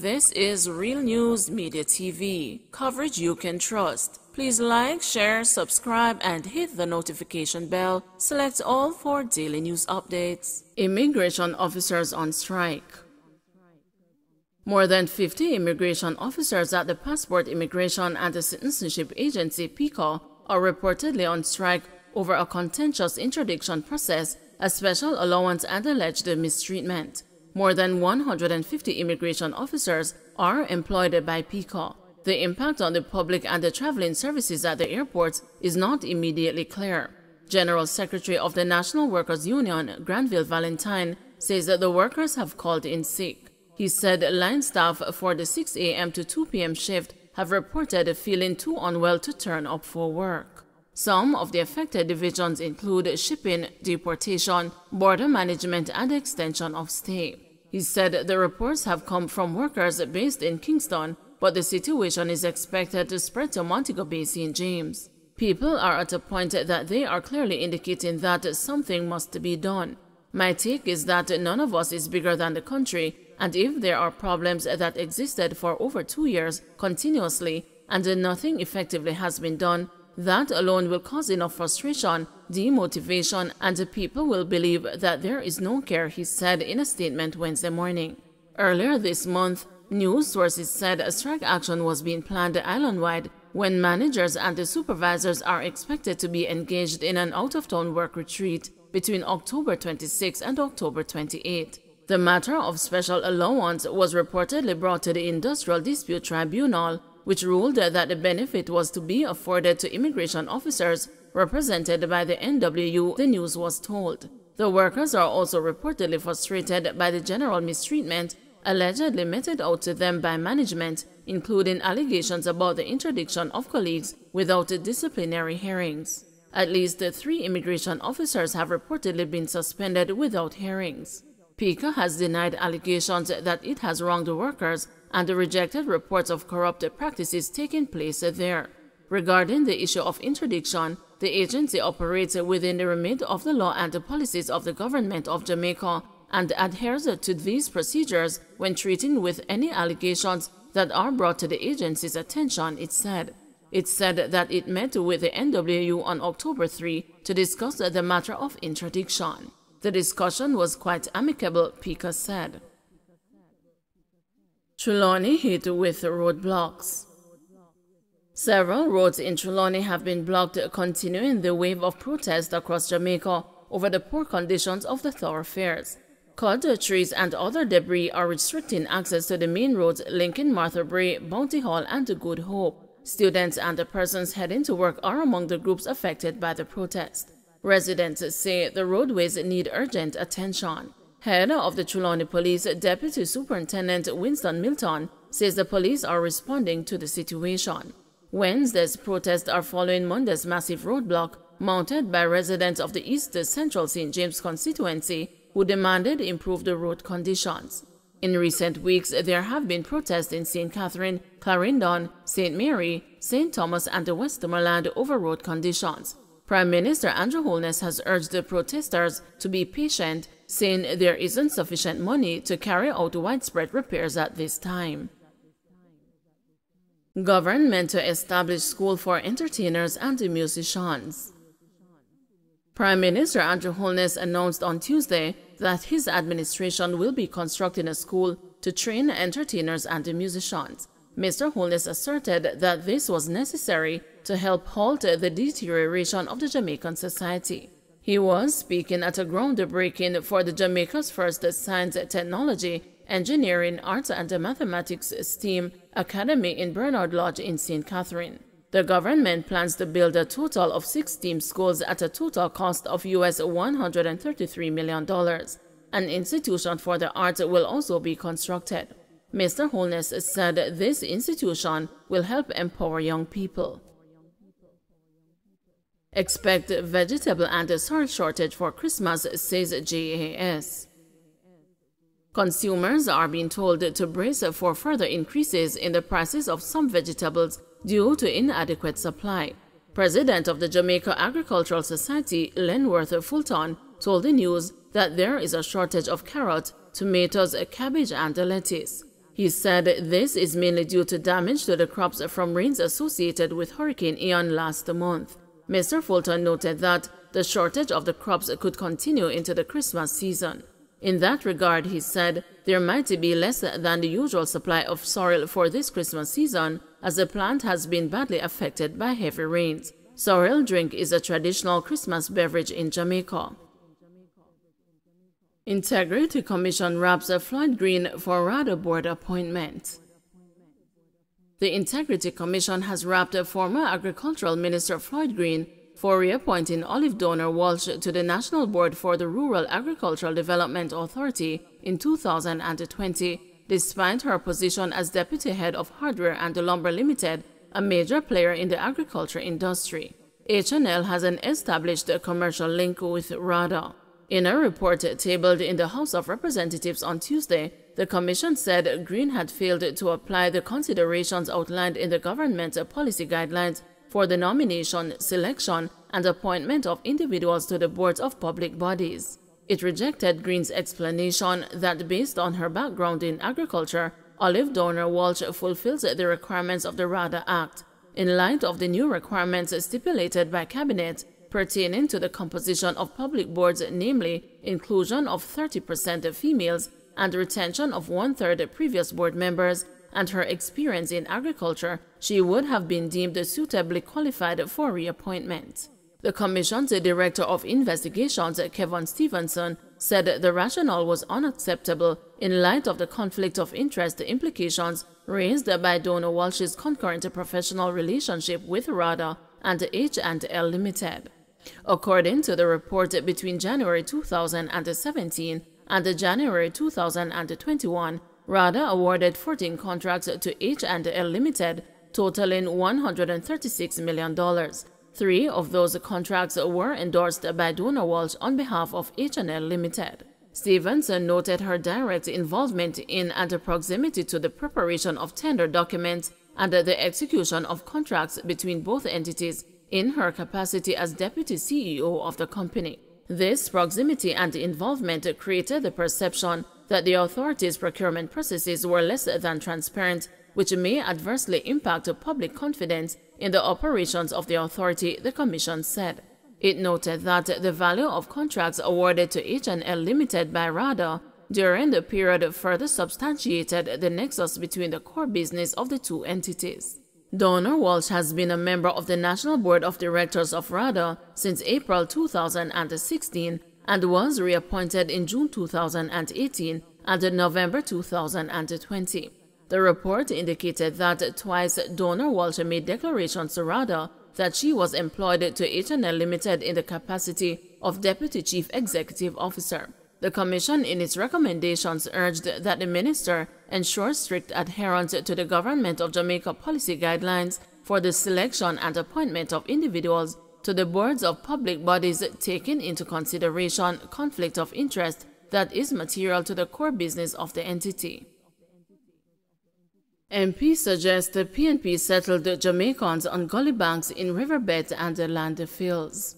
This is Real News Media TV, coverage you can trust. Please like, share, subscribe, and hit the notification bell. Select all for daily news updates. Immigration officers on strike. More than 50 immigration officers at the Passport Immigration and Citizenship Agency (PICO) are reportedly on strike over a contentious interdiction process, a special allowance, and alleged mistreatment. More than 150 immigration officers are employed by PICO. The impact on the public and the traveling services at the airports is not immediately clear. General Secretary of the National Workers Union, Granville Valentine, says that the workers have called in sick. He said line staff for the 6 a.m. to 2 p.m. shift have reported feeling too unwell to turn up for work. Some of the affected divisions include shipping, deportation, border management, and extension of stay. He said the reports have come from workers based in Kingston, but the situation is expected to spread to Montego Bay St. James. People are at a point that they are clearly indicating that something must be done. My take is that none of us is bigger than the country, and if there are problems that existed for over 2 years continuously and nothing effectively has been done, that alone will cause enough frustration, demotivation, and people will believe that there is no care, he said in a statement Wednesday morning. Earlier this month, news sources said a strike action was being planned island-wide when managers and the supervisors are expected to be engaged in an out-of-town work retreat between October 26 and October 28. The matter of special allowance was reportedly brought to the Industrial Dispute Tribunal, which ruled that the benefit was to be afforded to immigration officers represented by the NWU, the news was told. The workers are also reportedly frustrated by the general mistreatment allegedly meted out to them by management, including allegations about the interdiction of colleagues without disciplinary hearings. At least 3 immigration officers have reportedly been suspended without hearings. PICO has denied allegations that it has wronged the workers and rejected reports of corrupt practices taking place there. Regarding the issue of interdiction, the agency operates within the remit of the law and the policies of the government of Jamaica and adheres to these procedures when treating with any allegations that are brought to the agency's attention, it said. It said that it met with the NWU on October 3 to discuss the matter of interdiction. The discussion was quite amicable, PICO said. Trelawney hit with roadblocks. Several roads in Trelawney have been blocked, continuing the wave of protest across Jamaica over the poor conditions of the thoroughfares. Cut trees and other debris are restricting access to the main roads linking Martha Brae, Bounty Hall, and Good Hope. Students and the persons heading to work are among the groups affected by the protest. Residents say the roadways need urgent attention. Head of the Trelawney Police, Deputy Superintendent Winston Milton, says the police are responding to the situation. Wednesday's protests are following Monday's massive roadblock mounted by residents of the East Central St. James constituency who demanded improved road conditions. In recent weeks, there have been protests in St. Catherine, Clarendon, St. Mary, St. Thomas, and Westmoreland over road conditions. Prime Minister Andrew Holness has urged the protesters to be patient, saying there isn't sufficient money to carry out widespread repairs at this time. Government to establish school for entertainers and musicians. Prime Minister Andrew Holness announced on Tuesday that his administration will be constructing a school to train entertainers and musicians. Mr. Holness asserted that this was necessary to help halt the deterioration of the Jamaican society. He was speaking at a groundbreaking for the Jamaica's first science, technology, engineering, arts, and mathematics STEAM academy in Bernard Lodge in St. Catherine. The government plans to build a total of 6 STEAM schools at a total cost of US $133 million. An institution for the arts will also be constructed. Mr. Holness said this institution will help empower young people. Expect vegetable and salt shortage for Christmas, says JAS. Consumers are being told to brace for further increases in the prices of some vegetables due to inadequate supply. President of the Jamaica Agricultural Society, Lenworth Fulton, told the news that there is a shortage of carrots, tomatoes, cabbage, and lettuce. He said this is mainly due to damage to the crops from rains associated with Hurricane Ian last month. Mr. Fulton noted that the shortage of the crops could continue into the Christmas season. In that regard, he said, there might be less than the usual supply of sorrel for this Christmas season, as the plant has been badly affected by heavy rains. Sorrel drink is a traditional Christmas beverage in Jamaica. Integrity Commission wraps Floyd Green for RADA board appointment. The Integrity Commission has wrapped former Agricultural Minister Floyd Green for reappointing Olive Donor Walsh to the National Board for the Rural Agricultural Development Authority in 2020, despite her position as Deputy Head of Hardware and Lumber Limited, a major player in the agriculture industry. H&L has an established commercial link with RADA. In a report tabled in the House of Representatives on Tuesday, the Commission said Green had failed to apply the considerations outlined in the government policy guidelines for the nomination, selection, and appointment of individuals to the boards of public bodies. It rejected Green's explanation that based on her background in agriculture, Olive Donor Walsh fulfills the requirements of the RADA Act. In light of the new requirements stipulated by Cabinet pertaining to the composition of public boards, namely inclusion of 30% females and retention of 1/3 previous board members, and her experience in agriculture, she would have been deemed suitably qualified for reappointment. The Commission's Director of Investigations, Kevin Stevenson, said the rationale was unacceptable in light of the conflict of interest implications raised by Donor Walsh's concurrent professional relationship with RADA and H&L Limited. According to the report, between January 2017 and January 2021, RADA awarded 14 contracts to H&L Limited, totaling $136 million. 3 of those contracts were endorsed by Donor Walsh on behalf of H&L Limited. Stevenson noted her direct involvement in and proximity to the preparation of tender documents and the execution of contracts between both entities in her capacity as Deputy CEO of the company. This proximity and involvement created the perception that the authority's procurement processes were less than transparent, which may adversely impact public confidence in the operations of the authority, the Commission said. It noted that the value of contracts awarded to H&L Limited by RADA during the period further substantiated the nexus between the core business of the two entities. Donor Walsh has been a member of the National Board of Directors of RADA since April 2016 and was reappointed in June 2018 and November 2020. The report indicated that twice Donor Walsh made declarations to RADA that she was employed to H&L Limited in the capacity of Deputy Chief Executive Officer. The Commission in its recommendations urged that the Minister ensure strict adherence to the Government of Jamaica policy guidelines for the selection and appointment of individuals to the boards of public bodies, taking into consideration conflict of interest that is material to the core business of the entity. MP suggests the PNP settled the Jamaicans on gully banks in riverbeds and landfills.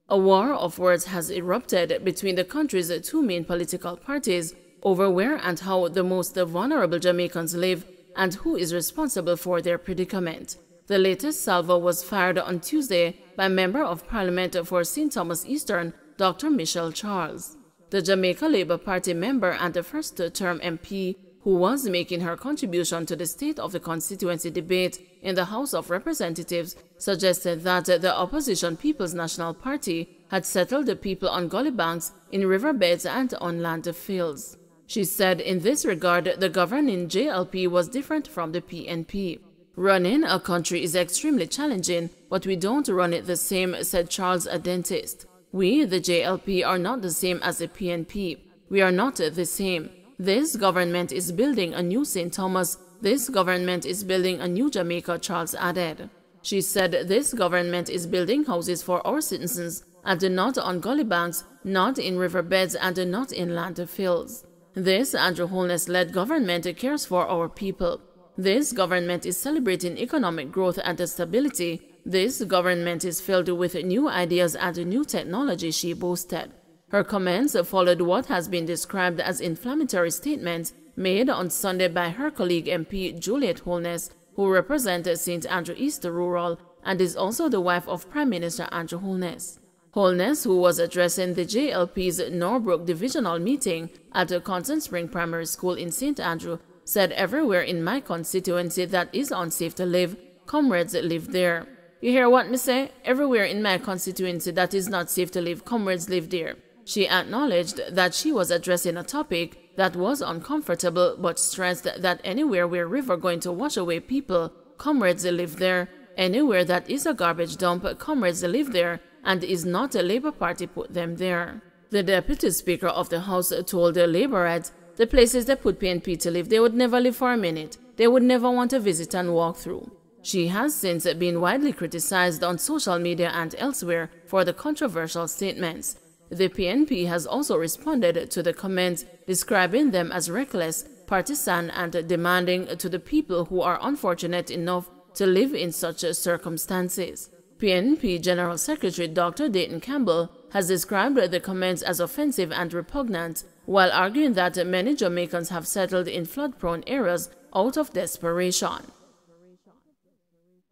A war of words has erupted between the country's two main political parties over where and how the most vulnerable Jamaicans live and who is responsible for their predicament. The latest salvo was fired on Tuesday by Member of Parliament for St. Thomas Eastern, Dr. Michelle Charles. The Jamaica Labour Party member and the first-term MP, who was making her contribution to the State of the Constituency debate in the House of Representatives, suggested that the opposition People's National Party had settled the people on gully banks, in riverbeds and on landfills. She said in this regard the governing JLP was different from the PNP. Running a country is extremely challenging, but we don't run it the same, said Charles, a dentist. We, the JLP, are not the same as the PNP. We are not the same. This government is building a new St. Thomas. This government is building a new Jamaica, Charles added. She said this government is building houses for our citizens and not on gully banks, not in riverbeds and not in landfills. This Andrew Holness-led government cares for our people. This government is celebrating economic growth and stability. This government is filled with new ideas and new technology, she boasted. Her comments followed what has been described as inflammatory statements made on Sunday by her colleague MP Juliet Holness, who represents St. Andrew East Rural and is also the wife of Prime Minister Andrew Holness. Holness, who was addressing the JLP's Norbrook Divisional meeting at a Constant Spring Primary School in St. Andrew, said everywhere in my constituency that is unsafe to live, comrades live there. You hear what me say? Everywhere in my constituency that is not safe to live, comrades live there. She acknowledged that she was addressing a topic that was uncomfortable, but stressed that anywhere where river going to wash away people, comrades live there. Anywhere that is a garbage dump, comrades live there, and is not a Labour Party put them there. The Deputy Speaker of the House told the Labourites the places they put PNP to live, they would never live for a minute. They would never want to visit and walk through. She has since been widely criticized on social media and elsewhere for the controversial statements. The PNP has also responded to the comments, describing them as reckless, partisan, and demanding to the people who are unfortunate enough to live in such circumstances. PNP General Secretary Dr. Dayton Campbell has described the comments as offensive and repugnant, while arguing that many Jamaicans have settled in flood-prone areas out of desperation.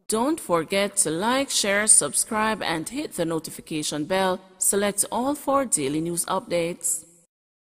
Don't forget to like, share, subscribe, and hit the notification bell. Select all for daily news updates.